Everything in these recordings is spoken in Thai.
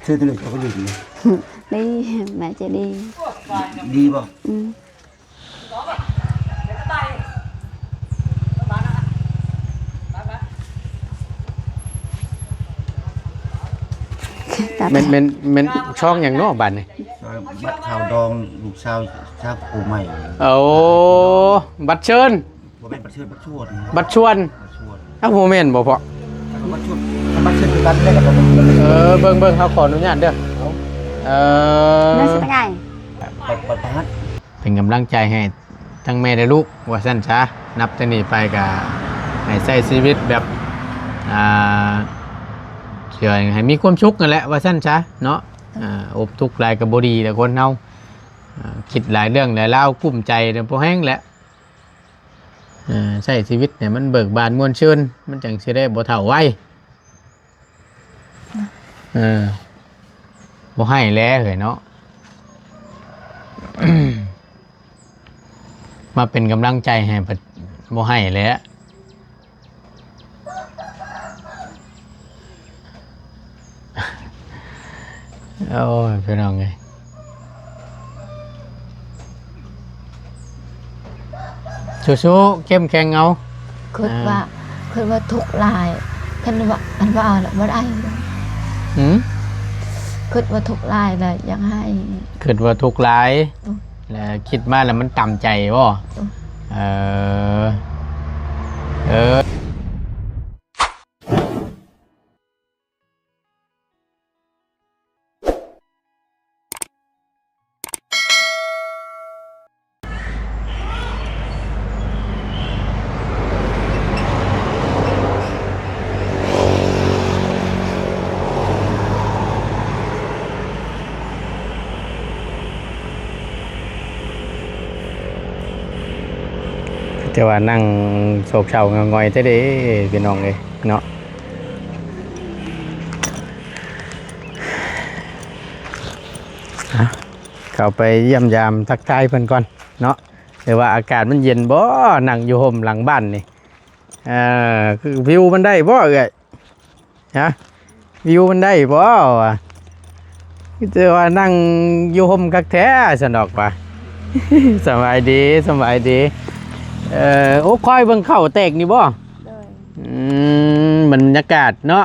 chơi tôi được có cái gì đi mẹ chạy đi đi vào มันช่องอย่างนอกบ้านนี่ bắt thao đòn lục sao sao cổ mày โอ้บัตรเชิญ บ่เป็นบัดเชิญบัดชวด บัตรชวน บัดชวด อ้าวโมเมนต์บ่พอ บัดชวดบัดเชิญคือกันได้กับผม เบิ่งเขาขออนุญาตเด้อนั่นสิเป็นไง บัดพัด เป็นกำลังใจให้ทั้งแม่และลูกว่าซั่นซะนับจากนี้ไปก็ให้ใช้ชีวิตแบบเชื่อให้มีความสุขนั่นแหละว่าซั่นซะเนาะอบทุกข์หลายก็บ่ดีแต่คนเฮาคิดหลายเรื่องหลายราวกุ้มใจเด้อบ่แห้งแหละใช้ชีวิตเนี่ยมันเบิกบานม่วนชื่นมันจังสิได้บ่เฒ่าไวบ่ให้แล้วเฮ้ยเนาะ มาเป็นกำลังใจให้บ่ให้แล้วโอ้ยพี่น้องไงสู้ๆเข้มแข็งเอาคิดว่าทุกลายท่านว่าบ่ได้คิดว่าทุกลายเลยยังให้คิดว่าทุกหลายแล้วคิดมาแล้วมันต่ำใจบ่แต่ว่านั่งโศกเศร้างอยๆเท่เด้พี่น้องเลยเนาะเข้าไปเยี่ยมยามทักทายเพิ่นก่อนเนาะแต่ว่าอากาศมันเย็นบ่นั่งอยู่ห่มหลังบ้านนี่คือวิวมันได้บ่เอ้ยฮะวิวมันได้บ่วะแต่ว่านั่งอยู่ห่มคักแท้สนอกว่ะ สบายดีโอ้คอยเบิ่งเข้าแตกนี่บ่บรรยากาศเนาะ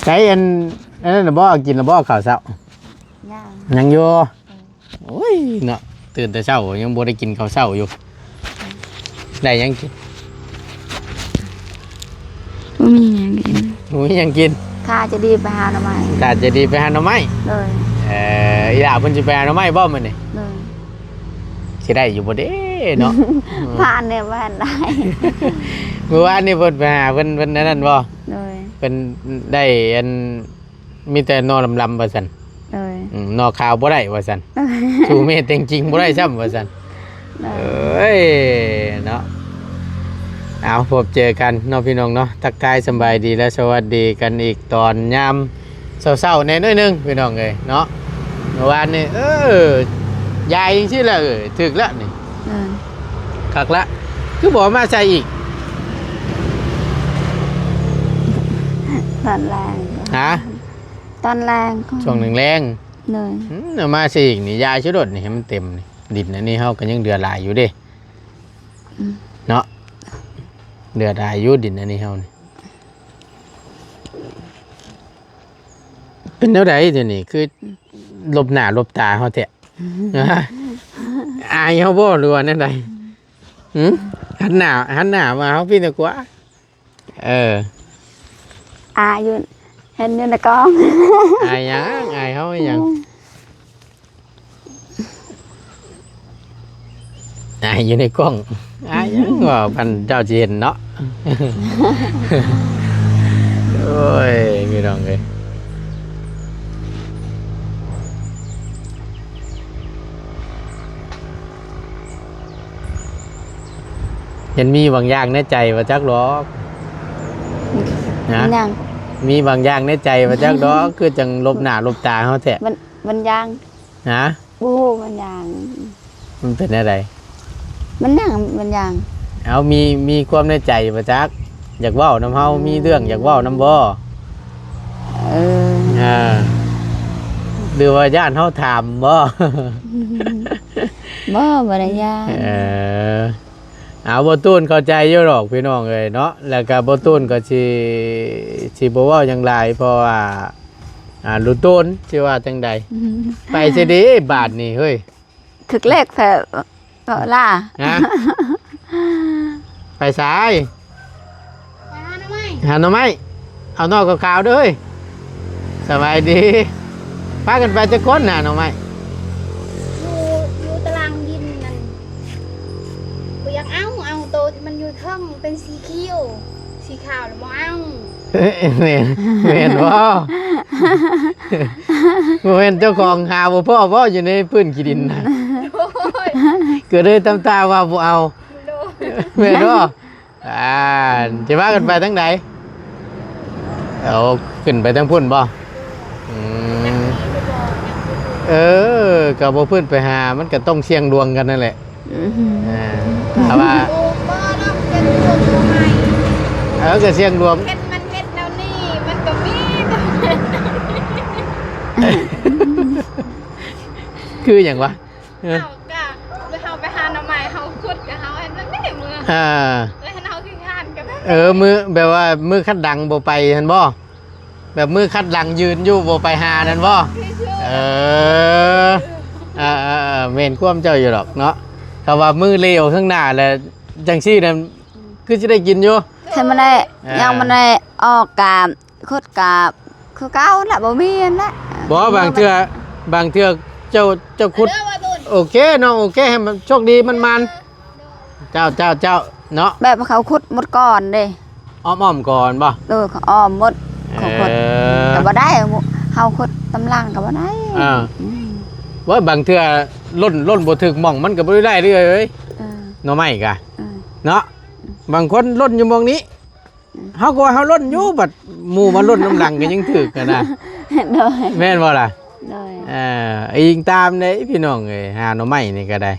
ใช้อันนั้นน่ะบ่กินน่ะบ่ข้าวเช้ายังอยู่โอ้ยเนาะตื่นแต่เช้ายังบ่ได้กินข้าวเช้าอยู่ได้ยังกินมียังกินข้าจะดีไปหาหน่อไม้ข้าจะดีไปหาหน่อไม้เลยอีหล่าเพิ่นสิไปหาหน่อไม้บ่มื้อนี้เลยสิได้อยู่บ่เด้เนาะผ่านเนี่ยผ่านได้ เมื่อวานนี่เพิ่นไปหาเพิ่นนั่นบ่เลยเพิ่นได้อันมีแต่นอลำว่าซั่นเลยนอขาวบ่ได้ว่าซั่นชูเมฆจริงๆบ่ได้ซ้ำว่าซั่นเอ้ยเนาะเอาพบเจอกันเนาะพี่น้องเนาะทักทายสบายดีและสวัสดีกันอีกตอนยามเช้าๆแน่น้อยนึงพี่น้องเอ้ยเนาะเมื่อวานนี่ยายจังซี่แหละถึกแล้วนี่คักละคือบอกมาใส่อีกตอนแรงฮะตอนแรงช่วงหนึ่งแรงเลยมาใส่อีกนี่ยาชุดดนี่ให้มันเต็มนี่ดินอันนี้เขาก็ยังเดือดหลายอยู่เด้เนาะเดือดหลายอยู่ดินอันนี้เขานี่เป็นเท่าไหร่เดี๋ยวนี้คือลบหน้าลบตาเขาแทะอายเขาบ่หรือว่านั่นใดหันหน้ามาเขาพี่ตะกัวอยู่เห็นอยู่ในกล้องอายยังอายเขายังอายอยู่ในกล้องอายยังว่าพันเจ้าจีนเนาะโอ้ยมีรองเลยเห็นมีบางอย่างในใจว่าจักหรอกนะมีบางอย่างในใจว่าจักหรอกคือจังลบหน้าลบตาเขาแท้มันยางนะมันยางมันเป็นอะไรมันยางเอามีความในใจว่าจัก อยากเว้านำเฮามีเรื่องอยากเว้านำบ่หรือว่าญาติเฮาถามบ่ บ่ได้ยาน เอาบ่ตูนเข้าใจอยู่หรอกพี่น้องเอ้ยเนาะแล้วก็บ่ตูนก็สิบ่เว้าหยังหลายเพราะว่ารู้ตูนสิว่าจังใดไปสิเด้บาทนี่เฮ้ย ถึกเลขแท้ล่ะ ฮะไปซ้ายหาหน่อไม้เอานอกขาวๆเด้อเฮ้ยสบายดีพากันไปจะก้นน่ะหน่อไม้ อยู่ตารางดินนั่นบ่อยากเอาโตที่มันอยู่เทิงเป็นสีเขียวสีขาวหรือบ่เอา เห็นว่าเห็นเจ้าของหาบ่พ่อบ่อยู่ในพื้นขี้ดินนะ โอ้ย เกิดเลยตำตาว่าบ่เอา โดน เห็นว่าจะว่ากันไปทั้งใดเอาขึ้นไปทั้งพุ่นบ่ก็บ่พื้นไปหามันก็ต้องเสี่ยงดวงกันนั่นแหละแต่ว่า โอ้บ่นำเป็นคนตัวใหม่ ก็เสี่ยงดวง เฮ็ดมันเฮ็ดแนวนี้มันก็มี คืออย่างวะ เฮาก็เฮาไปหาหน่อไม้เฮาขุดกับเฮาเฮ็ดมันไม่ได้มือแล้วเฮาคือข้านกัน มือแบบว่ามือคัดดังบ่ไปเห็นบ่แบบมือคัดดังยืนอยู่บ่ไปหานั่นบ่เมนความเจ้าอยู่หรอกเนาะถ้าว่ามือเลวข้างหน้าแล้วจังซี่นั่นคือสิได้กินอยู่ ถ้ามันได้ยังมันได้ออกกาบคุดกาบคือเก่าล่ะบ่มีอันละ บ่บางเทื่อเจ้าคุด เด้อว่าตุน โอเคน้องโอเคให้มันโชคดีมันเจ้าเนาะ แบบเขาขุดหมดก่อนเด้ อ้อมก่อนบ่ เขาอ้อมหมดเขาขุดก็บ่ได้เฮาขุดตำลังก็บ่ได้ ว่าบางเทื่อล่นบ่ถึกหม่องมันก็บ่ได้เรื่อยเอ้ยหน่อไม้กะเนาะบางคนล่นอยู่หม่องนี้เฮาก็ว่าเฮาล่นอยู่บัดหมู่มาล่นน้ำหลังก็ยังถึกกันนะ โดย แม่นบ่ล่ะ โดย อิงตามเด้พี่น้องเอ้ยหาหน่อไม้นี่ก็ได้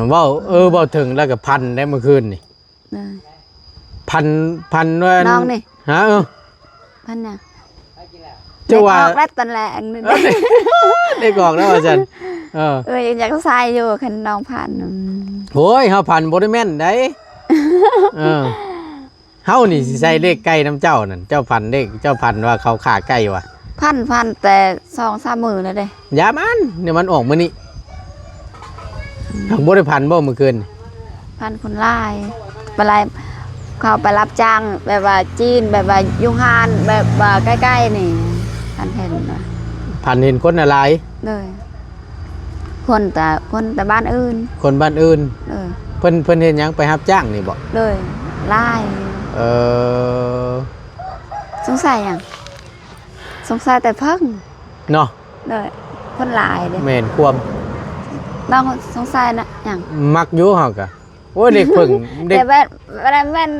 เว้าเว้าถึงแล้วก็พันได้เมื่อคืนนี่ โดย พันว่า น้องนี่ ฮะพันน่ะ เจ้าว่า ออกแล้วตอนแรกนึง ได้กอกแล้วว่าซั่นอยากใส่อยู่คันน้องพัน โอ้ยเฮาพันบ่ได้แม่นได้เฮานี่สิใส่เลขไก่น้ำเจ้านั่นเจ้าพันเลขเจ้าพันว่าเขาขาไก่ว่ะ พันแต่2-3 มื้อแล้วเด้ อย่ามันเนี่ยมันออกมื้อนี้หักบ่ได้พันบ่เมื่อคืน พันคนลายไปลายเขาไปรับจ้างแบบว่าจีนแบบว่ายุงฮานแบบว่าใกล้ๆนี่พันเห็นว่า พันเห็นคนอะไร เลยคนแต่บ้านอื่น คนบ้านอื่น เลย เพิ่นเฮ็ดหยังไปรับจ้างนี่บ่ เลยลาย เออ สงสัยอย่างสงสัยแต่เพิ่ง เนาะ เลยคนหลายเด้ แม่นความ น้องสงสัยนะอย่าง มักอยู่เฮากะโอ้ยเด็กเพิ่งเด็ก แต่แม่น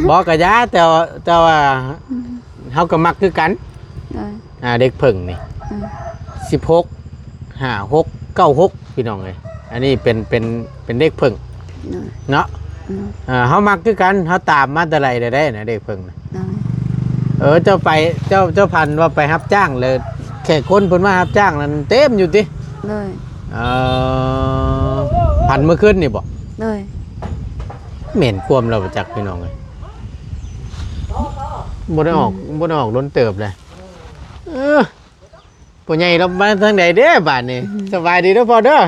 บ่กะยาแต่ว่าเฮาก็มักคือกัน เลย เด็กเพิ่งนี่ อืม 16 56 96พี่น้องเอ้ยอันนี้เป็นเด็กเพิ่ง เลย เนาะ อืม เฮามักคือกันเฮาตามมาแต่ไรได้นะเด็กเพิ่งน่ะ เลย เจ้าไปเจ้าพันว่าไปรับจ้างเลยแค่คนเพิ่นมารับจ้างนั้นเต็มอยู่ติ เลย พันเมื่อคืนนี่บ่ เลย เหม็นความเราประจักพี่น้องเลยบ่ได้ออกล้นเติบเลยผู้ใหญ่เรามาทางใดเด้บาดนี้สบายดีเด้อพ่อเด้อ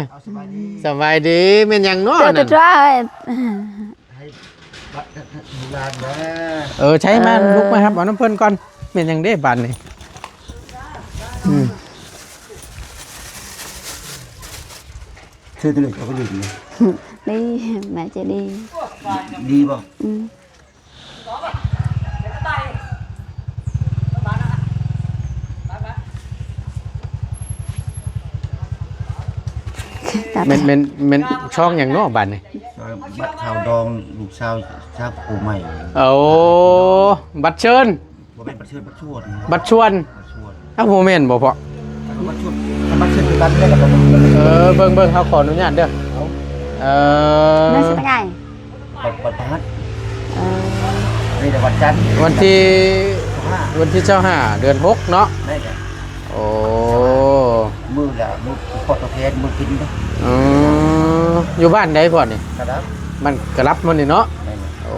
สบายดีแม่นหยังเนาะ เจอ นั่น ตัว ให้บัตรดูแลนะ ใช้มาลุกมาครับเอาน้ำเพิ่นก่อนแม่นหยังเด้บาดนี้ชื่อตัวเล็กเขาก็ดีนะ đi mẹ chị đi ดีป่ะ ừ. เป็นช่องอย่างเนอกบ้านนี่ บัตรข่าวดองลูกสาวชาวกูใหม่ บัตรเชิญ บ่เป็นบัตรเชิญบัตรชวด บัตรชวน บัตรชวด โมเมนต์บ่พอ บัตรชวดบัตรเชิญคือบัตรแรกกับบัตร เบิ่งเขาขออนุญาตเด้อ nó sẽ ngày บัตรพัด ờ วันจันทร์ วันที่เจ้าห้าเดือน6เนาะ ได้แหละ โอ้ มือละมือพอตะเพนมือกินเด้อ อยู่บ้านใดพ่อนี่ กระดับ มันกระลับมันนี่เนาะ ได้แหละ โอ้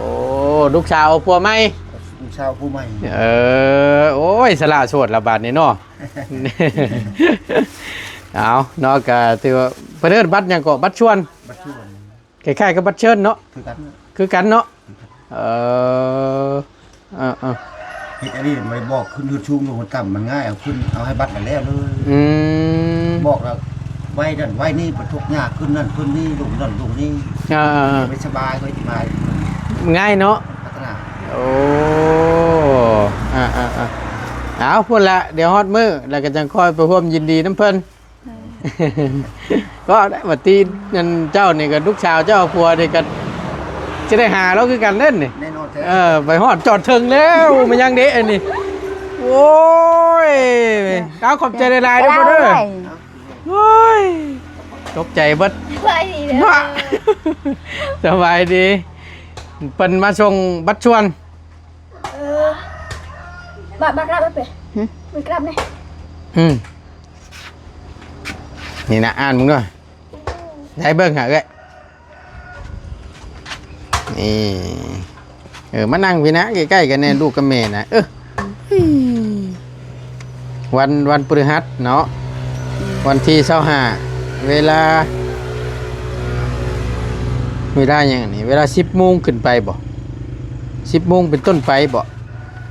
ลูกสาวผัวไหม ลูกชาวผู้ใหม่ โอ้ยสละโสดละบาดนี่เนาะ เอาเนาะก็ถือว่าประเดินบัตรหยังก็บัตรชวน บัดชวน คล้ายๆกับบัตรเชิญเนาะ คือกัน คือกันเนาะเออ เฮ็ดอันนี้ไม่บอกขึ้นคือชุ่มลงมันต่ำมันง่ายเอาขึ้นเอาให้บัตรมันแล้วเลย บอกแล้วไว้นั่นไว้นี่บรรทุกยากขึ้นนั่นขึ้นนี่ลงนั่นลงนี่ไม่สบายก็สบาย ง่ายเนาะ พัฒนา โอ้เอาพูดละเดี๋ยวฮอดมือแล้วก็จังคอยไปร่วมยินดีน้ำเพิ่น ก็ได้บัดตีเงินเจ้านี่กับลูกชาวเจ้าผัวนี่ก็จะได้หาแล้วคือกันเล่นนี่ แน่นอนแท้ ไปฮอดจอดถึงแล้วมันยังเด้อันนี้โอ้ยเอาขอบใจหลายๆเด้อพ่อเด้อโอ้ยตกใจเบิด ไปดีเลย ว้าสบายดีเปิ้นมาส่งบัตรชวน บัตรกลับไปมันกลับไหม นี่นะอ่านมึงด้วยได้เบิ่งหาเอ้ยนี่มานั่งพี่นะใกล้ๆกันเนี่ยลูกกับแม่นะวันพฤหัสเนาะวันที่25เวลาอย่างนี้เวลา 10 โมงขึ้นไปบ่ 10 โมงเป็นต้นไปบ่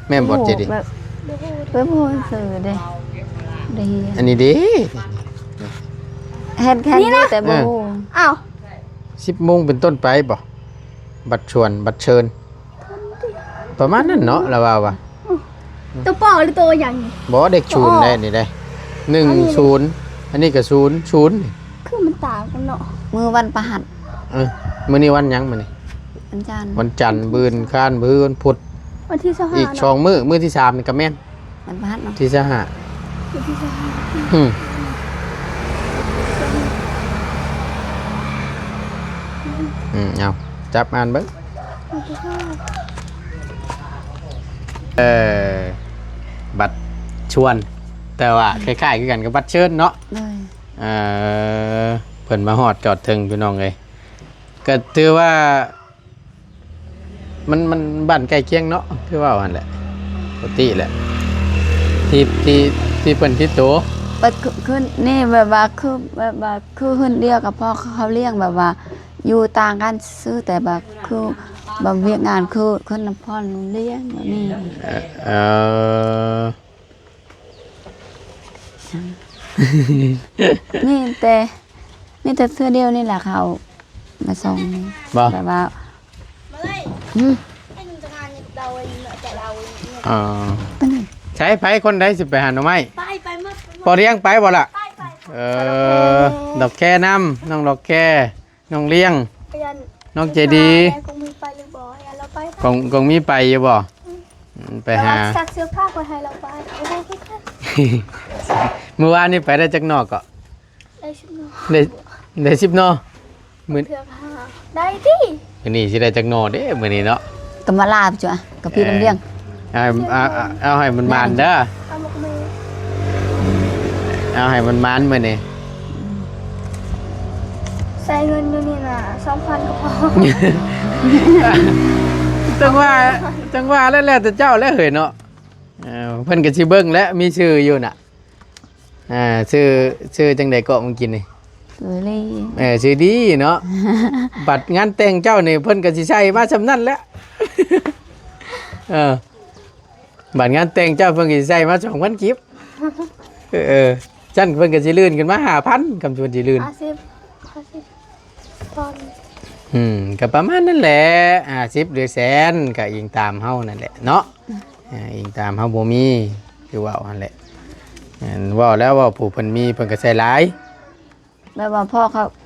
แม่นบ่เจดิ เพิ่นพูดสื่อเด้ดี อันนี้เด้ เห็นแค่นี้แต่บ่ฮู้ อ้าว 10 โมงเป็นต้นไปบ่บัตรชวนบัตรเชิญประมาณนั้นเนาะละว่า ตัวปอหรือตัวใหญ่ บ่เด็กชูนได้นี่ได้10อันนี้ก็00นี่ คือมันต่างกันเนาะ มือวันประหัส มื้อนี้วันหยังมื้อนี้ วันจันทร์ วันจันทร์มื้อค้านมื้อวันพุธ วันที่25 อีก2มื้อที่3นี่ก็แม่น วันประหัสเนาะ ที่5 วันที่25 เอาจับอ่านเบิ่งบัตรชวนแต่ว่าคล้ายๆคือกันกับบัตรเชิญเนาะ เลย เพิ่นมาฮอดจอดถึงพี่น้องเอ้ยก็ถือว่ามันบ้านใกล้เคียงเนาะคือว่าหั่นแหละปกติแหละที่เพิ่นที่โต เปิดขึ้นนี่แบบว่าคือขึ้นเดียวกับพ่อเขาเลี้ยงแบบว่า อยู่ต่างกันซื้อแต่แบบคือแบบเวียกงานคือคนน้ำพ่อเลี้ยงแบบนี้นี่แต่เสื้อเดียวนี่แหละเขามาส่ง บ่ แบบว่า มาเลย อืม ให้หนึ่งจะงานเราเองแต่เรา เป็นไง ใช้ไผคนใดสิไปหาหน่อไม้ ไปหมด พอเลี้ยงไปบ่ล่ะ ไป ดอกแค่น้ำน้องดอกแค่น้องเลี้ยง ไปยัน น้องเจดี คงมีไปหรือบ่ให้เราไป กงมีไปอยู่บ่ไปหา ซักเสื้อผ้าไปให้เราไปโอ้โหค่ะ เมื่อวานนี่ไปได้จักนอกก็ ได้ชุดนอน ได้10นอมื้อ เสื้อผ้าได้ดิ นี้สิได้จักนอเด้มื้อนี้เนาะ ก็มาลาบจ้ะกับพี่น้ำเลี้ยง เอาให้มันมานเด้อ เอาหมกมือ เอาให้มันมานมื้อนี้ ใส่เงินอยู่นี่นะ2,000ก็พอ จังว่าแล้วแต่เจ้าแล้วเฮ้ยเนาะเพิ่นก็สิเบิ่งแล้วมีชื่ออยู่น่ะชื่อจังได๋ก็มึงกินนี่ เลยเลย ชื่อดีเนาะ บัตรงานแต่งเจ้านี่เพิ่นก็สิใช้มาซำนั้นแหละ บัตรงานแต่งเจ้าเพิ่นก็สิใช้มา2,000กิบจันเพิ่นก็สิลื่นขึ้นมา 5,000 คำชวนสิลื่น ตอน ก็ประมาณนั้นแหละ50หรือแสนก็อิงตามเฮานั่นแหละเนาะอิงตามเฮาบ่มีคือว่าหั่นแหละเว้าแล้วว่าผู้เพิ่นมีเพิ่นก็ใช้หลาย แบบว่าพ่อ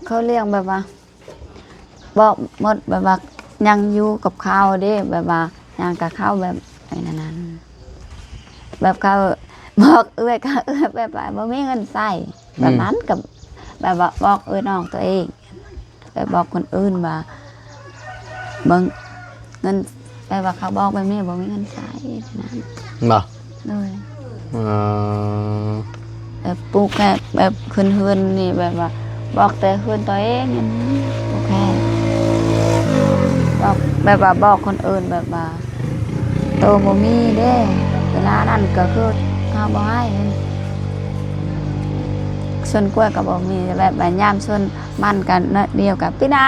เขาเลี้ยงแบบว่า บอกหมดแบบว่ายังอยู่กับข้าวเด้แบบว่ายังกับข้าวแบบไอ้นั้นแบบเขาบอกก็แบบว่าบ่มีเงินใส่แบบนั้นกับแบบว่าบอกน้องตัวเองไปบอกคนอื่นว่าเบิ่งเงิน ไปว่าเขาบอกแบบนี้บ่มีเงินใช้นะ บ่ เลย เออ แบบปลูกแค่แบบคืนเฮือนนี่แบบว่าบอกแต่คืนตัวเองอย่างนี้โอเคบอกแบบว่าบอกคนอื่นแบบว่าโตบ่มีเด้เวลานั้นก็คือเขาบ่ให้ส่วนกล้วยก็บ่มีแบบยามส่วนมันกันเดียวกับพี่นา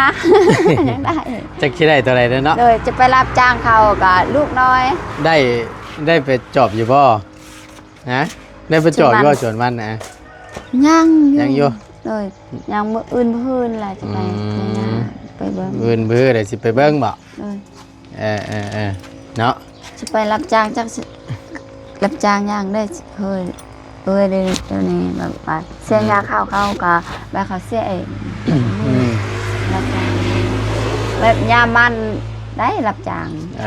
ยังได้ จักสิได้ตัวใดเด้อเนาะ เลยจะไปรับจ้างเขากับลูกน้อย ได้ไปจอบอยู่บ่ฮะได้ไปจอบอยู่บ่สวนมันนะ ยัง ยังอยู่ เลยยังมื้ออื่นพื้นแหละจะไป อืม ไปเบิ่ง อื่นเบื่อได้สิไปเบิ่งบ่ เลย เออเนาะ จะไปรับจ้างจักสิรับจ้างย่างได้เคยได้ตัวนี้แบบว่าเสียยาข้าวเขาก็แบบเขาเสียเอง อืม รับจ้างแบบยามมันได้รับจ้าง เอ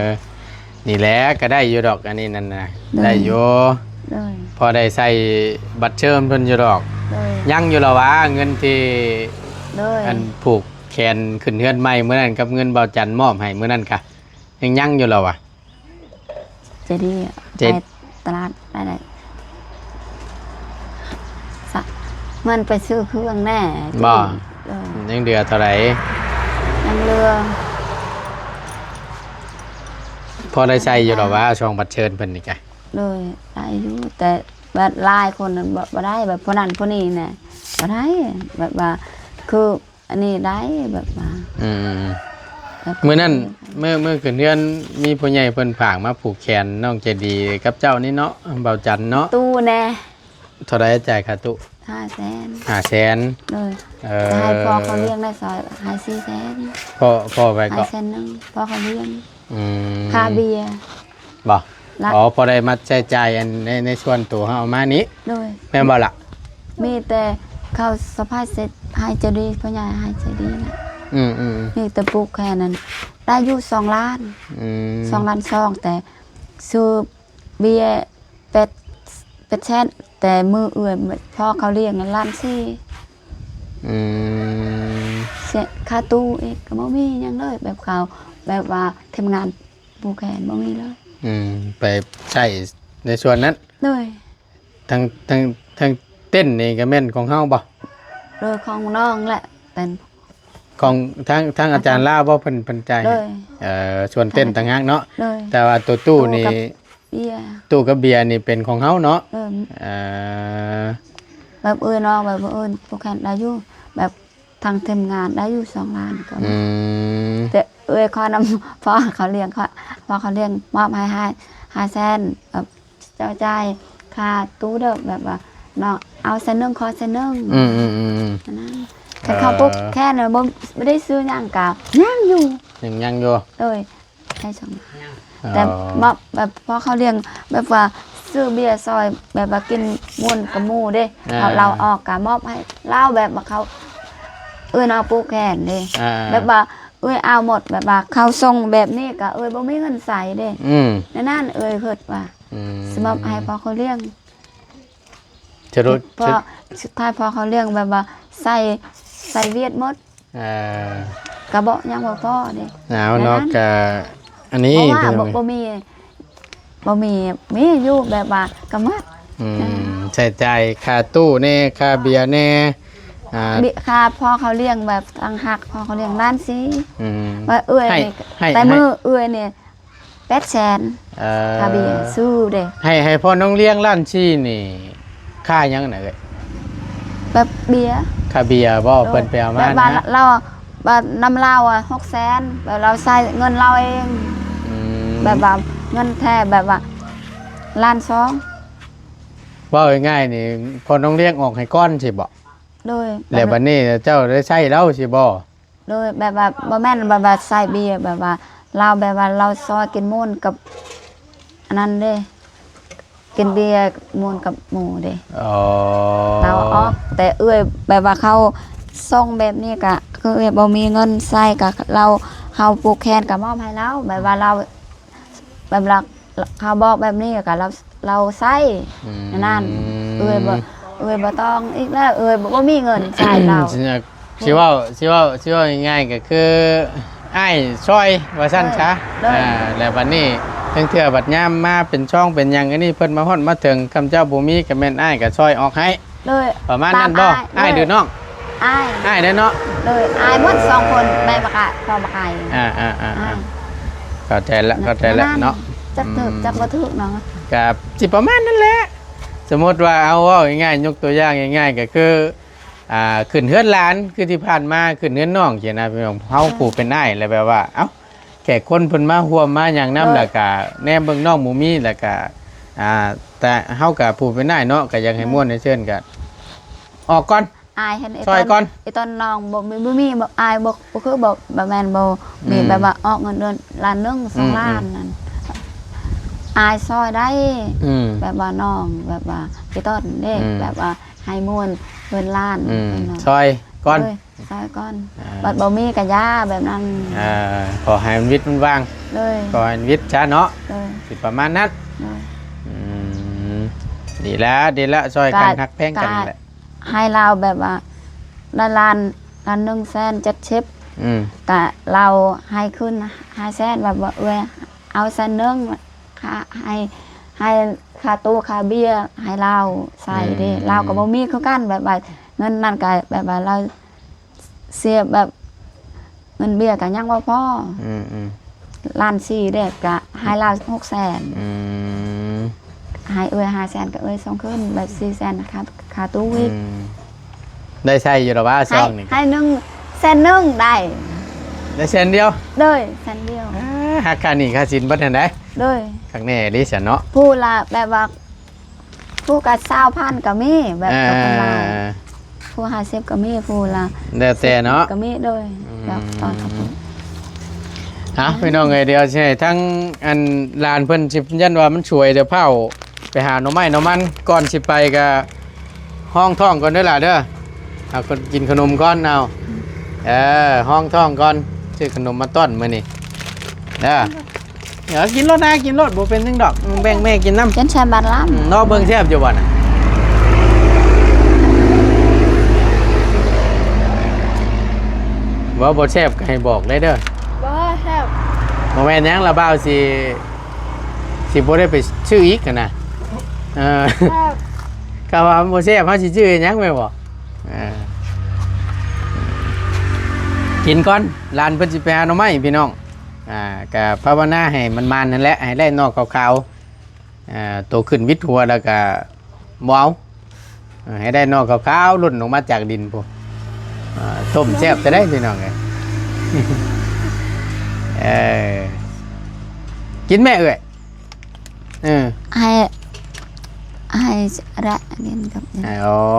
อนี่แหละก็ได้อยู่ดอกอันนี้นั่นน่ะ ได้ ได้อยู่ เลย พอได้ใส่บัตรเชิญเพิ่นอยู่ดอก เลย ยังอยู่แล้ววะเงินที่ เลย อันผูกแขนขึ้นเฮือนใหม่มื้อนั้นกับเงินเบาจันทร์มอบให้มื้อนั้นค่ะยังอยู่แล้ววะ จะดี เจ็ด ไปตลาดได้สักมันไปซื้อเครื่องแน่ บ่ เลย ยังเดือเท่าไหร่ ยังเรือ พอได้ใส่อยู่แล้ววะช่องบัตรเชิญเพิ่นนี่กะ เลยได้อยู่แต่แบบลายคนนั้นบ่ได้แบบพวกนั้นพวกนี้เนี่ยบ่ได้แบบว่าคืออันนี้ได้แบบว่า อืม แบบ มื้อนั้นเมื่อขึ้นเฮือนมีผู้ใหญ่เพิ่นฝากมาผูกแขนน้องเจดีกับเจ้านี่เนาะเบาจันทร์เนาะ ตู้แน่ เท่าไหร่จ่ายค่าตุ 500,000 500,000 เลย เอ จะให้พ่อเขา อ เลี้ยงได้ซอยให้400,000 พ่อไป ให้ ก็ 100,000พ่อเขาเลี้ยง อืม ค่าเบียร์ บ่ ละ อ๋อพอได้มาใช้จ่ายอันในส่วนตัวเฮาเอามานี้ เลย แม่นบ่ล่ะ มีแต่เขาสะพายเสร็จให้เจะดีพ่อใหญ่ให้เจะดีนะ อืม มีแต่ปลูกแค่นั้น ได้อยู่2 ล้าน อืม 2 ล้าน2แต่ซื้อเบียร์เป็ดแช่นแต่มือเอื่อยพ่อเขาเลี้ยง1 ล้าน4 อืม เสียค่าตู้อีกก็บ่มีหยังเลยแบบเขาแบบว่าทำงานปลูกแคนบ่มีเลย อืมไปใช้ในส่วนนั้น เลย ทั้งเต้นนี่ก็แม่นของเฮาบ่ เลยของน้องแหละเป็น ของทั้งอาจารย์ลาวบ่เพิ่นจ่าย เลย ส่วนเต้นต่างหากเนาะ เลย แต่ว่าตัวตู้นี่ เบียร์ ตู้กับเบียร์นี่เป็นของเฮาเนาะ เออ เอ่อ แบบน้องแบบปลูกแคนได้อยู่แบบทางทำงานได้อยู่2 ล้านก็ อืม แต่ขอนำพ่อเขาเลี้ยงพ่อเขาเลี้ยงมอบให้5แสนแบบเจ้าจ่ายค่าตู้เด้อแบบว่าน้องเอาแสนนึงขอแสนนึง อืม อันนั้นแต่เขาปุ๊บแค่นั้นไม่ได้ซื้อหยังกะย่างอยู่ ยังอยู่ เลยให้สองแต่มาแบบพอเขาเลี้ยงแบบว่าซื้อเบียร์ซอยแบบว่ากินม่วนกับหมูเด้เราออกกะมอบให้เล่าแบบว่าเขาเอาปูแขนเด้ อ่า แบบว่าเอาหมดแบบว่าเขาส่งแบบนี้กะบ่มีเงินใส่เด้ อืม นั่นเคิดว่าสมอบให้พอเขาเลี้ยง จะรู้ พอสุดท้ายพอเขาเลี้ยงแบบว่าใส่เวียดหมด อ่าก ะบอกยังบ่พอเด้ หนาวเนาะกะอันนี้ เพราะว่า พี่น้อง บ่มีอยู่แบบว่ากะมัด ใช้จ่ายค่าตู้แน่ค่าเบียร์แน่ค่าพ่อเขาเลี้ยงแบบตั้งหักพ่อเขาเลี้ยงล้านสิ อืม ว่านี่แต่มือเนี่ย800,000ค่าเบียร์สู้เด้ ให้พ่อน้องเลี้ยงร้านชีนี่ค่ายังไงเอ่ย แบบเบียร์ ค่าเบียร์บ่เพิ่นไปเอามา แบบว่า นะ เราแบบนำเรา600,000แบบเราใส่เงินเราเอง อืม แบบว่าเงินแท้แบบว่าล้าน2 ว่าง่ายๆนี่พ่อน้องเลี้ยงออกให้ก้อนสิบ่ โดย แล้วบัดนี้เจ้าได้ใช้แล้วสิบ่ โดยแบบว่าบ่แม่นแบบว่าใส่เบียร์แบบว่าเราแบบว่าเราซอยกินมูนกับอันนั้นเด้กินเบียร์มูนกับหมูเด้ อ๋อ เราออกแต่แบบว่าเขาส่งแบบนี้ก็คือบ่มีเงินใส่ก็เราเฮาปลูกแคนก็มอบให้เราแบบว่าเราแบบว่าเขาบอกแบบนี้ก็เราใส่นั่นบ่ต้องอีกแล้วบ่มีเงินใส่เรา สิว่าง่ายๆก็คือ อ้ายช่อยว่าซั่นซะ ได้ แล้วบัดนี้ทั้งเทื่อบัดยามมาเป็นช่องเป็นหยังอันนี้เพิ่นมาฮอดมาถึงคำเจ้าบ่มีก็แม่นอ้ายก็ช่อยออกให้ เลย ประมาณนั้นบ่ ต อ้ายหรือน้อง อ้าย อ้ายเด้อเนาะ เลยอ้ายหมด2คนแม่บักอ้ายพ่อบักอ้าย อ่า อ้าย เข้าใจแล้วเนาะ จักถึกจักบ่ถึกเนาะ กับสิประมาณนั้นแหละสมมติว่าเอาว่าง่ายๆยกตัวอย่างง่ายๆก็คือขึ้นเฮือนหลานคือที่ผ่านมาขึ้นเฮือนน้องเขียนนะพี่น้องเฮาผู้เป็นอ้ายแล้วแบบว่าเอ้าแขกคนเพิ่นมาร่วมมาหยังนำแล้วก็แนมเบิ่งน้องหมู่มีแล้วก็แต่เฮาก็ผู้เป็นอ้ายเนาะก็อยากให้ม่วนให้เชิญก็ออกก่อน อายเห็นไอ้ ซอยก่อน ไอ้ตอนน้องบอกมีบอกอายบอกคือบอกแบบแมนบอกมีแบบว่าออกเงินเดือนล้านหนึง2 ล้านนั่นอายซอยได้ แบบว่าน้องแบบว่าไอ้ต้นเด็กแบบว่าให้ม่วนเงินล้าน ซอยก่อน ซอยก่อนบัดบ่มีกะยาแบบนั้น ขอให้มันวิทย์มันว่าง เลย ขอให้มันวิทย์ช้าเนาะ เลย สิประมาณนั้น เลย ดีแล้วซอยกันฮักแพงกันแหละ ให้เราแบบว่าล้าน170,000กะเราให้ขึ้น500,000แบบว่าเอา100,000ค่าให้ค่าตู้ค่าเบี้ยให้เราใส่เด้เราก็บ่มีคือกันแบบว่าเงินนั่นก็แบบว่าเราเสียแบบเงินเบี้ยก็ยังบ่พอล้าน4เด้ก็ให้เรา600,000ให้500,000ก็2คืนแบบ400,000ค่าตู้อีก ได้ใช่อยู่หรอว่าซองนี่ ให้100,000ได้ ได้เส้นเดียว เลย100,000เดียว หักค่านี่ค่าสินบัดเห็นได้ เลย ข้างแน่ลิสเนาะ ผู้ละแบบว่าผู้ก็20,000ก็มีแบบกับคนลาวผู้50ก็มีผู้ละ แล้วแต่เนาะ ก็มีเลยแบบตอนเขาพูด พี่น้องเอ้ยเดี๋ยวสิให้ทั้งอันลานเพิ่นสิยันว่ามันช่วยเดี๋ยวเผาไปหาหน่อไม้หน่อมันก่อนสิไปก็ห้องท้องก่อนเด้อล่ะเด้อเอาคนกินขนมก่อนเอาห้องท้องก่อนซื้อขนมมาต้อนมื้อนี้เด้อเดี๋ยวกินรถนะกินรถบ่เป็นจังดอกแบ่งแม่กินน้ำ จนใช้บัตรล้ นอกเบิ่งแซ่บอยู่บ่น่ะบ่แซ่บก็ให้บอกเลยเด้อ บ่แซ่บ บ่แม่นหยังละบ่าวสิบ่ได้ไปชื่ออีกกันนะแซ่บ ก็ว่าบ่แซ่บเฮาสิชื่อหยังแม่นบ่กินก่อนหลานเพิ่นสิไปหาหน่อไม้พี่น้องก็ภาวนาให้มันมันนั่นแหละให้ได้นอกขาวๆโตขึ้นวิดหัวแล้วก็บ่เอาให้ได้นอกขาวๆหล่นออกมาจากดินพุ่นต้มแซ่บจะได้พี่น้องเอ้ยกินแม่เอ้ยำให้ระเรียนกับเนี่ย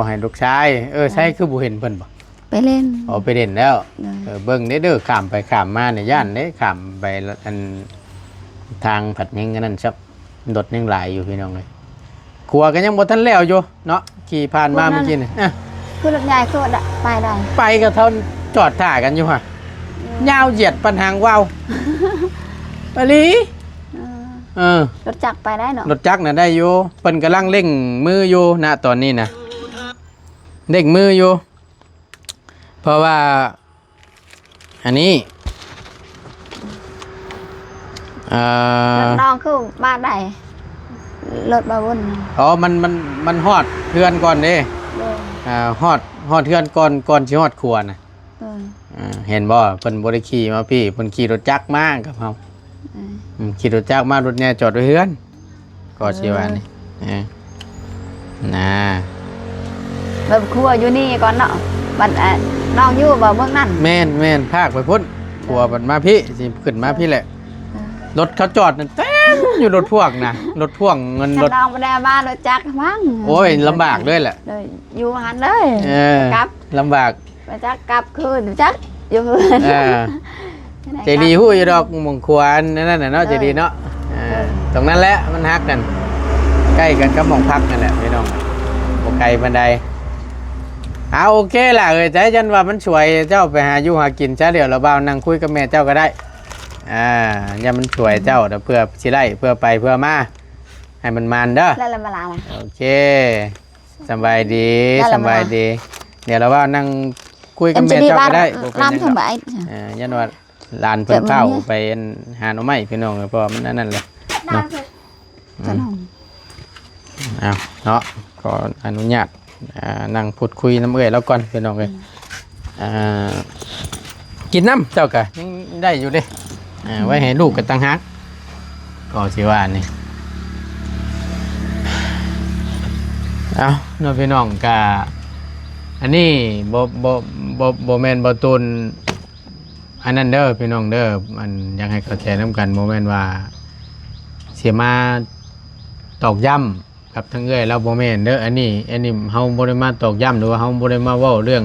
ให้ลูกชายใช่คือบ่เห็นเพิ่นบ่ ไปเล่น ไปเด่นแล้ว เลย เบิ่งเด้อข้ามไปข้ามมาเนี่ยย่านเด้ข้ามไปอันทางผัดยังนั่นซับรถยังหลายอยู่พี่น้องเอ้ยครัวก็ยังบ่ทันแล้วอยู่เนาะขี่ผ่านมาเมื่อกี้นี่ คือรถใหญ่คือไปได้ ไปก็เท่าจอดท่ากันอยู่ฮะยาวเหยียดปันหางว่าวไปลีรถจักรไปได้เนาะ รถจักรน่ะได้อยู่เพิ่นกำลังเร่งมืออยู่ณตอนนี้นะเร่งมืออยู่เพราะว่าอันนี้น้องคือบ้านได้รถบาวุ่น มันฮอดเทือนก่อนเด้ฮอดเทือนก่อนสิฮอดครัวน่ะเห็นบ่เพิ่นบ่ได้ขี่มาพี่เพิ่นขี่รถจักรมากับเฮาขี่รถจักรมารถแน่จอดไว้เฮือนก็สิว่านี่นะ แบบครัวอยู่นี่ก่อนเนาะบัดน้องอยู่บ่เมืองนั่น แม่นภาคไปพุ่นครัวบัดมาพี่สิขึ้นมาพี่แหละรถเขาจอดนั่นเต็มอยู่รถพ่วงนะรถพ่วงเงินรถ น้องบ่ได้บ้านรถจักรมั้ง โอ้ยลำบากด้วยแหละ เลยอยู่หันเลยกลับ ลำบาก รถจักรกลับคืนจักรอยู่คืน ใจดีหู้อยู่ดอกมงควรนั่นน่ะเนาะใจดีเนาะตรงนั้นแหละมันฮักกันใกล้กันกับหม่องพักนั่นแหละพี่น้องบ่ไกลปานใดโอเคล่ะใจจันว่ามันช่วยเจ้าไปหาอยู่หากินซะเดี๋ยวเราบ่าวนั่งคุยกับแม่เจ้าก็ได้อย่ามันช่วยเจ้าเดี๋ยวเพื่อสิได้เพื่อไปเพื่อมาให้มันเด้อ แล้วมาลาล่ะ โอเคสบายดีสบายดีเดี๋ยวเราว่านั่งคุยกับแม่เจ้าก็ได้ ลำทำไม ยันว่า ลานเพิ่นเข้าไปหาหน่อไม้พี่น้องเพราะมันนั่นแหละ หน้าเพิ่น ขนม เอาเนาะขออนุญาตนั่งพูดคุยน้ำเอื้อยแล้วก่อนพี่น้องเลยกินน้ำเจ้ากะยังได้อยู่เด้ไว้ให้ลูกกันตั้งฮักก็สิว่านี่เอาเนาะพี่น้องกะอันนี้บ่แม่นบ่ตุนอันนั้นเด้อพี่น้องเด้อมันอยากให้เข้าใจนำกันบ่แม่นว่าเสียมาตอกย้ำกับทั้งเอ้ยแล้วบ่แม่นเด้ออันนี้เฮาบ่ได้มาตอกย้ำหรือว่าเฮาบ่ได้มาเว้าเรื่อง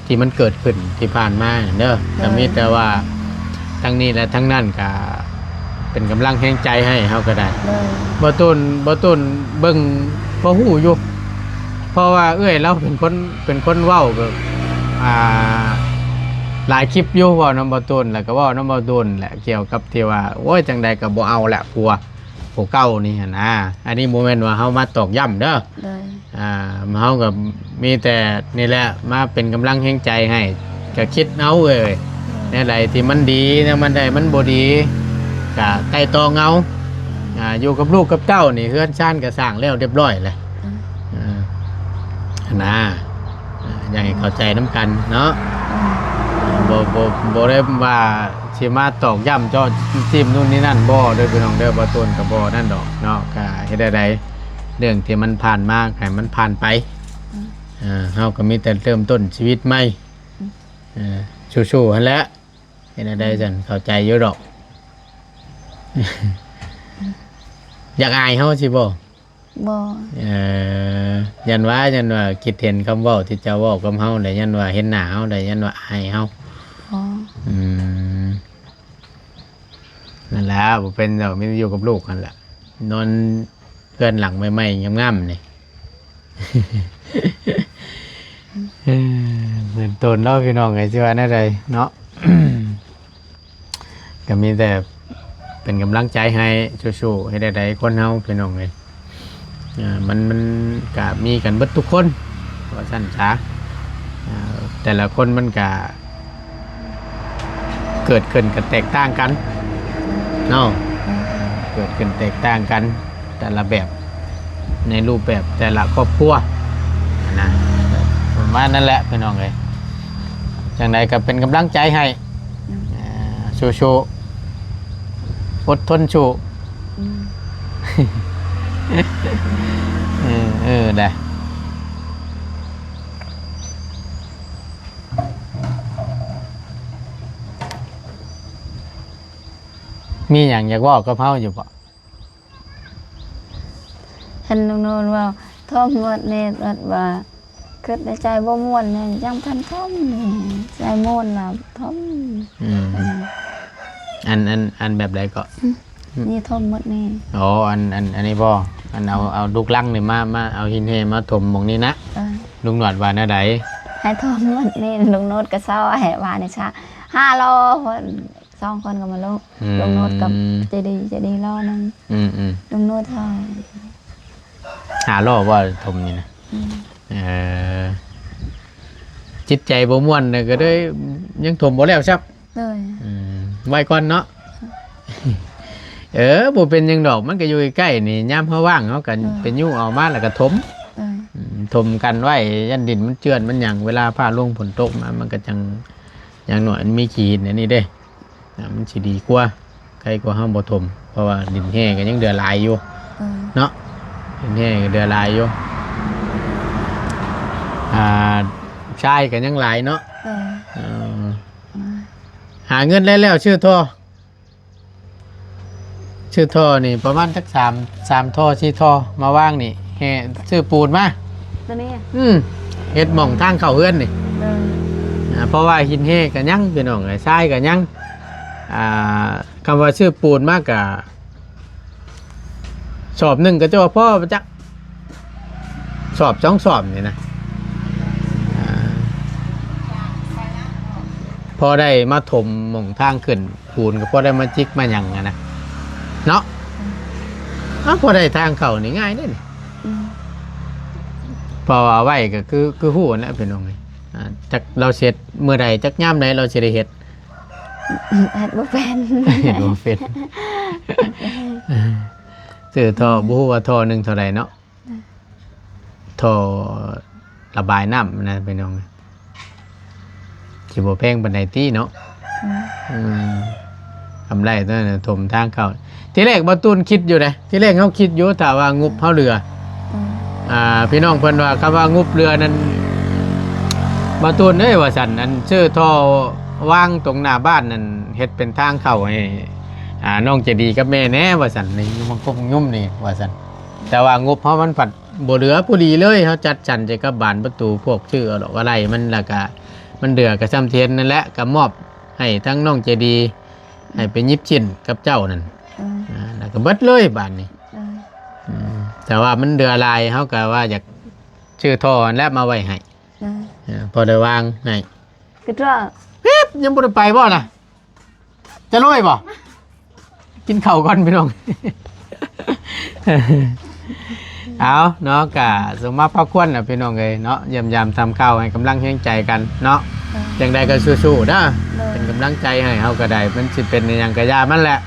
ที่มันเกิดขึ้นที่ผ่านมาเด้อแต่มีแต่ว่าทั้งนี้และทั้งนั้นก็เป็นกำลังแห่งใจให้เฮาก็ได้ เลย บ่ตุนเบิ่งบ่ฮู้อยู่เพราะว่าเอ้ยเราเป็นคนเว้าแบบหลายคลิปอยู่เว้านำบ่ตุนแล้วก็เว้านำบ่ตุนแหละเกี่ยวกับที่ว่าโอ้ยจังใดก็บ่เอาแหละผัวผู้เก่านี่หั่นนะอันนี้บ่แม่นว่าเฮามาตอกย้ำเด้อ เลย เฮาก็มีแต่นี่แหละมาเป็นกำลังแห่งใจให้ก็คิดเอาเอ้ยในใดที่มันดีนะมันได้มันบ่ดีก็ไต่ตองเอาอยู่กับลูกกับเต้านี่เฮือนชานก็สร้างแล้วเรียบร้อยเลยนะอยากให้เข้าใจน้ำกันเนาะบ่ได้ว่าสิมาตอกย้ำจ้อจิ้มนู่นนี่นั่นบ่โดยพี่น้องเด้อบ่ต้นกับบ่นั่นดอกเนาะก็เฮ็ดได้เรื่องที่มันผ่านมาให้มันผ่านไปเฮาก็มีแต่เริ่มต้นชีวิตใหม่สู้ๆหั่นแหละเฮ็ดได้ซั่นเข้าใจอยู่ดอก อยากอายเฮาสิบ่ บ่ ยันว่าคิดเห็นคำเว้าที่เจ้าเว้ากับเฮาได้ยันว่าเห็นหน้าเฮาได้ยันว่าอายเฮา บ่ นั่นแหละบ่เป็นดอกมีอยู่กับลูกนั่นแหละนอนเพื่อนหลังใหม่ๆงามๆนี่ เหมือนตนเล่าพี่น้องไงสิว่าแน่ใดเนาะ ก็มีแต่เป็นกำลังใจให้สู้ๆให้ได้ๆคนเฮาพี่น้องเลยมันก็มีกันเบิดทุกคนว่าซั่นซะแต่ละคนมันก็เกิดขึ้นก็แตกต่างกันเนาะเกิดขึ้นแตกต่างกันแต่ละแบบในรูปแบบแต่ละครอบครัวนะประมาณนั่นแหละพี่น้องเลยจังใดก็เป็นกำลังใจให้สู้ๆอดทนสู้ ได้มีอย่างอยากว่ากับเฮาอยู่ปะ เห็นลุงโนนว่าท่อมหมดนี่ว่าเกิดในใจบ่ม่วนนี่ยังทันท่อมนี่ใจม่วนล่ะท่อม อันแบบใดก็ นี่ท่อมหมดนี่ อ๋ออันนี้บ่อันเอาลูกลังนี่มาเอาหินเฮมาถมหมองนี้นะลุงหนวดว่าแนวใด ให้ท่อมหมดนี่ลุงโนดก็เศร้าให้ว่านี่ซะ5โลเพิ่น2คนก็มาลุงโนดกับใจดีรอนึงลุงโนดเท่า หารอบว่าถมนี่นะจิตใจบ่ม่วนเนี่ยก็ได้ยังถมบ่แล้วครับ เลย ไว้ก่อนเนาะ บ่เป็นหยังดอกมันก็อยู่ใกล้ๆนี่ยามเฮาว่างเฮาก็เป็นยุ่งเอามาแล้วก็ถมกันไว้ยันดินมันเจือนมันหยังเวลาฟ้าลงฝนตกมามันก็จังอย่างน้อยมันมีขี้หินอันนี้เด้มันสิดีกว่าใกล้กว่าเฮาบ่ถมเพราะว่าดินแห้งก็ยังเดือดหลายอยู่เนาะดินแห้งก็เดือดหลายอยู่ชายก็ยังหลายเนาะหาเงินแล้วชื่อท่อนี่ประมาณสัก3ท่อ4ท่อมาว่างนี่แห่ซื้อปูนมา ตัวนี้ เฮ็ดหม่องทางเข้าเฮือนนี่เพราะว่าหินแห่ก็ยังพี่น้องไอ้ทรายก็ยังคำว่าชื่อปูนมากกะสอบ1ก็จะว่าพ่อประจักสอบ2สอบนี่นะพอได้มาถมหม่องทางขึ้นปูนก็พอได้มาจิกมาหยังนะเนาะพอได้ทางเข้านี่ง่ายเด้นี่พอเอาไว้ก็คือฮู้นะพี่น้องจักเราเสร็จเมื่อใดจักยามใดเราสิได้เฮ็ด เฮ็ดบ่เป็น เห็นบ่เป็นซื้อท่อบ่ฮู้ว่าท่อหนึงเท่าใดเนาะท่อระบายน้ำนะพี่น้องสิบ่แพงปานใดติเนาะทำไรตัวนั้นถมทางเข้าทีแรกบ่ตูนคิดอยู่นะทีแรกเฮาคิดอยู่ถ้าว่างบเฮาเรือพี่น้องเพิ่นว่าคำว่างบเรือนั้นบ่ตูนเอ้ยว่าซั่นอันชื่อท่อวางตรงหน้าบ้านนั่นเฮ็ดเป็นทางเข้าให้น้องเจดีกับแม่แน่ว่าซั่นนี่มันคงยุ่มนี่ว่าซั่นแต่ว่างบเฮามันผัดบ่เหลือผู้ดีเลยเฮาจัดสรรใจกับบานประตูพวกชื่อเอาดอกอะไรมันแล้วก็มันเดือกับซ้ำเทียนนั่นแหละก็มอบให้ทั้งน้องเจดีให้เป็นยิบชิ้นกับเจ้านั่นแล้วก็เบิดเลยบานนี้แต่ว่ามันเดือลายเขาก็ว่าอยากชื่อทอและมาไว้ให้พอได้วางให้ คือว่า ยังบ่ได้ไปบ่น่ะจะรวยบ่กินข้าวก่อนพี่น้อง เอาเนาะกะสมมาพักควรน่ะพี่น้องเอ้ยเนาะเยี่ยมยามทำข้าวให้กำลังแรงใจกันเนาะจังใดก็สู้ๆนะเป็นกำลังใจให้เฮาก็ได้มันสิเป็นอย่างกะยามันแหละ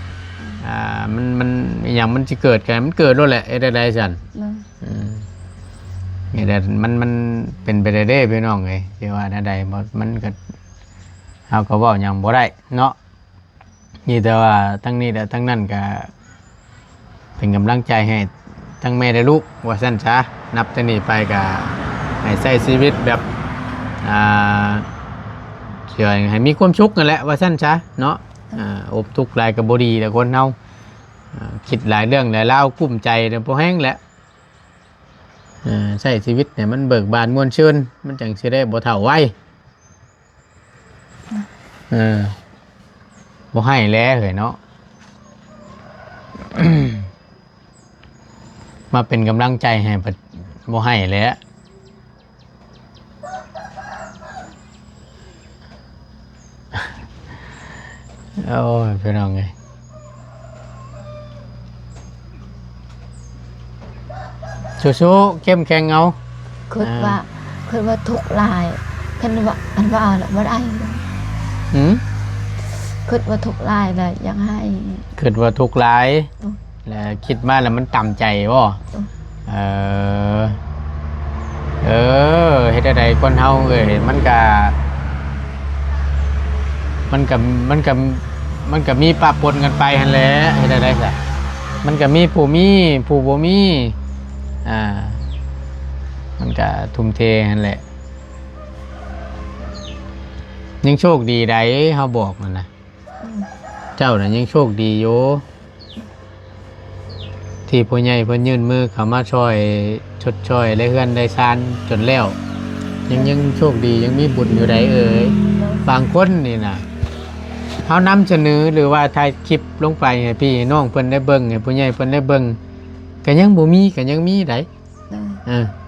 มันอย่างมันสิเกิดกันมันเกิดโลดแหละได้ซั่นนี่แต่มันเป็นไปได้พี่น้องเอ้ยที่ว่าใดบ่มันก็เฮาก็เว้าหยังบ่ได้เนาะนี่แต่ว่าทั้งนี้และทั้งนั้นก็เป็นกำลังใจให้ทั้งแม่และลูกว่าซั่นซะนับแต่นี้ไปก็ให้ใช้ชีวิตแบบเชื่อให้มีความสุขนั่นแหละว่าซั่นซะเนาะอบทุกข์หลายก็บ่ดีแต่คนเฮาคิดหลายเรื่องหลายราวกุ้มใจแต่บ่แห้งแหละใช้ชีวิตเนี่ยมันเบิกบานม่วนชื่นมันจังสิได้บ่เฒ่าไวบ่ให้แล้วเฮ้ยเนาะ มาเป็นกำลังใจให้บ่ให้แล้วโอ้ยพี่น้องไงสู้ๆเข้มแข็งเอาคือว่าทุกข์หลายคันว่าเอาละบ่ได้คิดว่าทุกข์หลายแล้วอยากให้คิดว่าทุกข์หลายแล้วคิดมาแล้วมันต่ำใจบ่เฮ็ดได้คนเฮาเอ้ยมันก็มีปะปนกันไปหั่นแหละเฮ็ดได้ซะมันก็มีผู้มีผู้บ่มีมันก็ทุ่มเทหั่นแหละยังโชคดีใดเฮาบอกมันนะเจ้าน่ะยังโชคดีอยู่ที่ผู้ใหญ่เพิ่นยื่นมือเข้ามาช่วยชดช่วยได้เฮือนได้ซานจนแล้วยังโชคดียังมีบุญอยู่ใดเอ่ยบางคนนี่น่ะเฮานำเสนอหรือว่าถ่ายคลิปลงไปให้พี่น้องเพิ่นได้เบิ่งให้ผู้ใหญ่เพิ่นได้เบิ่งก็ยังบ่มีก็ยังมีได้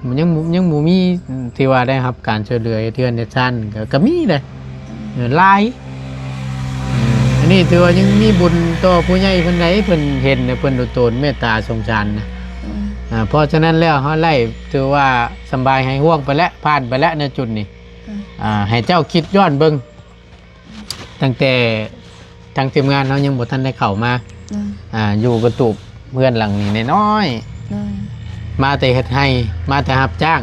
มันยังบ่มีที่ว่าได้รับการช่วยเหลือเทื่อนได้ซานก็มีได้หลายอันนี้ถือว่ายังมีบุญต่อผู้ใหญ่เพิ่นใดเพิ่นเห็นเพิ่นโตนเมตตาสงสารนะเพราะฉะนั้นแล้วเฮาไล่ถือว่าสบายให้ห่วงไปแล้วผ่านไปแล้วในจุดนี้ให้เจ้าคิดย้อนเบิ่งตั้งแต่ทางทีมงานเฮายังบ่ทันได้เข้ามาอยู่กระตูบเพื่อนหลังนี้น้อยมาแต่เฮ็ดให้มาแต่รับจ้าง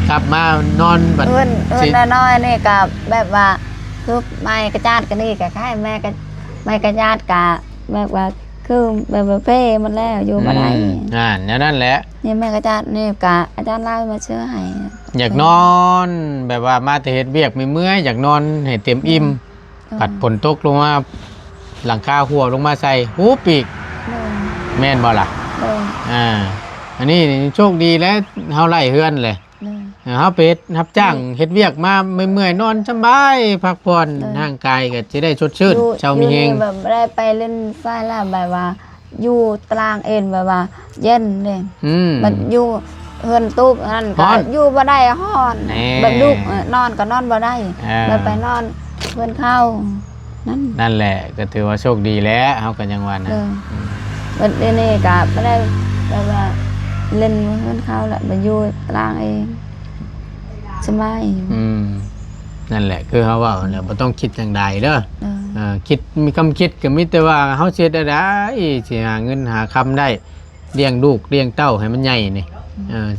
กลับมานอนบัดเพิ่นน้อยนี่ก็แบบว่าคือไม่กระจาดกันนี่กับค่ายแม่ก็ไม่กระจาดกะแบบว่าคือแบบเป้มันแล้วอยู่มาได้นั่นแหละนี่แม่กระจาดนี่กะอาจารย์เล่ามาเชื่อให้อยากนอนแบบว่ามาแต่เฮ็ดเวียกไม่เมื่อยอยากนอนให้เต็มอิ่มปัดฝนตกลงมาหลังคาหัวลงมาใส่หูปีกแม่นบ่ล่ะอันนี้โชคดีแล้วเฮาไล่เฮือนเลยเฮาเป็ดรับจ้างเฮ็ดเวียกมาเมื่อยๆนอนสบายพักผ่อนร่างกายก็สิได้สดชื่นเช้ามีแฮงแบบได้ไปเล่นไฟแล้วแบบว่าอยู่ตารางเอ็นแบบว่าเย็นเด้มันอยู่เฮือนตู้นั่นก็อยู่บ่ได้ฮ้อนแบบลูกนอนก็นอนบ่ได้แบบไปนอนเพิ่นเข้านั่นแหละก็ถือว่าโชคดีแล้วเฮาก็ยังว่านะบัดนี้ก็บ่ได้แบบว่าเล่นเพิ่นเข้าแล้วมาอยู่ตารางเองสบาย นั่นแหละคือเขาว่าแล้วบ่ต้องคิดจังใดเด้อ โดย คิดมีคำคิดก็มีแต่ว่าเฮาสิเฮ็ดได้สิหาเงินหาคำได้เลี้ยงลูกเลี้ยงเต้าให้มันใหญ่นี่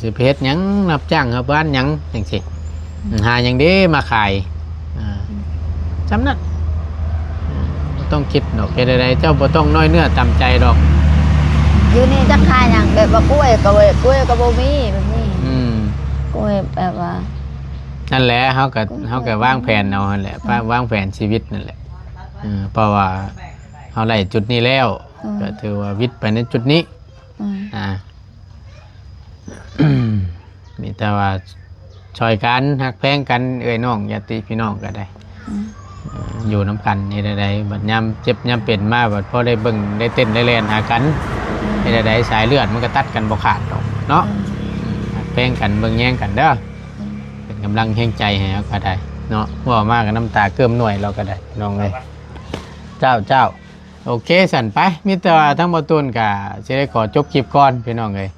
สิไปเฮ็ดหยังรับจ้างครับบ้านหยังจังซี่หาหยังเด้มาขายจำนั้นบ่ต้องคิดดอกเฮ็ดได้เจ้าบ่ต้องน้อยเนื้อต่ำใจดอก อยู่นี่จักขายหยังแบบว่ากล้วยก็บ่มีแบบนี้กล้วยแบบว่า นั่นแหละเขาก็วางแผนเอาหั่นแหละวางแผนชีวิตนั่นแหละเพราะว่าเขาไล่จุดนี้แล้วก็ถือว่าวิทย์ไปในจุดนี้มีแต่ว่าช่วยกันหักแพงกันเอ้ยน้องญาติพี่น้องก็ได้อยู่น้ำกันนี่ใดๆบัดยามเจ็บยามเป็นมาบัดพอได้เบิ่งได้เต้นได้เล่นหากันนี่ใดๆสายเลือดมันก็ตัดกันบ่ขาดดอกเนาะหักแพงกันเบิ่งแย่งกันเด้อเป็นกำลังแห่งใจให้เราก็ได้เนาะว่ามากกับน้ำตาเกิ่มหน่วยเราก็ได้น้องเลยเจ้าโอเคสั่นไปมิตรว่าทั้งบ่ตูนก็สิได้ขอจบคลิปก่อนพี่น้องเลย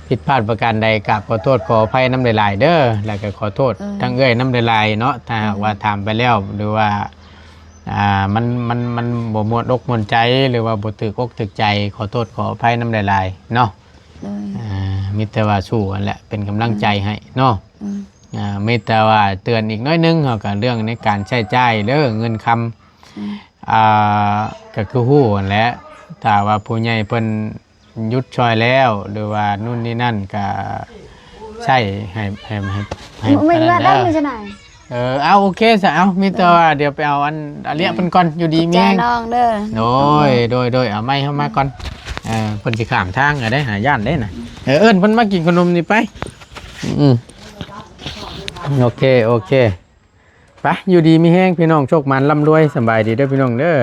ผิดพลาดประการใดกราบขอโทษขออภัยน้ำลายๆเด้อแล้วก็ขอโทษทั้งเอ้ยน้ำลายเนาะถ้าหากว่าถามไปแล้วหรือว่ามันบ่มวนอกมวนใจหรือว่าบ่ถึกอกถึกใจขอโทษขออภัยน้ำลายๆเนาะมิตรว่าสู้กันแหละเป็นกำลังใจให้เนาะมิตรว่าเตือนอีกน้อยนึงเกี่ยวกับเรื่องในการใช้จ่ายเด้อเงินคำก็คือฮู้นั่นแหละถ้าว่าผู้ใหญ่เพิ่นหยุดช่วยแล้วหรือว่านู่นนี่นั่นก็ใช่ให้ไม่ว่าได้ไม่ใช่ไหน เอาโอเคซะเอามีแต่ว่าเดี๋ยวไปเอาอันเลี้ยงเพิ่นก่อนอยู่ดีแม่ง น้องเด้อโดยเอาไม้เข้ามาก่อนเพิ่นสิข้ามทางได้หาย่านได้น่ะเอิ้นเพิ่นมากินขนมนี่ไปโอเคไปอยู่ดีมีแห้งพี่น้องโชคมันร่ำรวยสบายดีเด้อพี่น้องเด้อ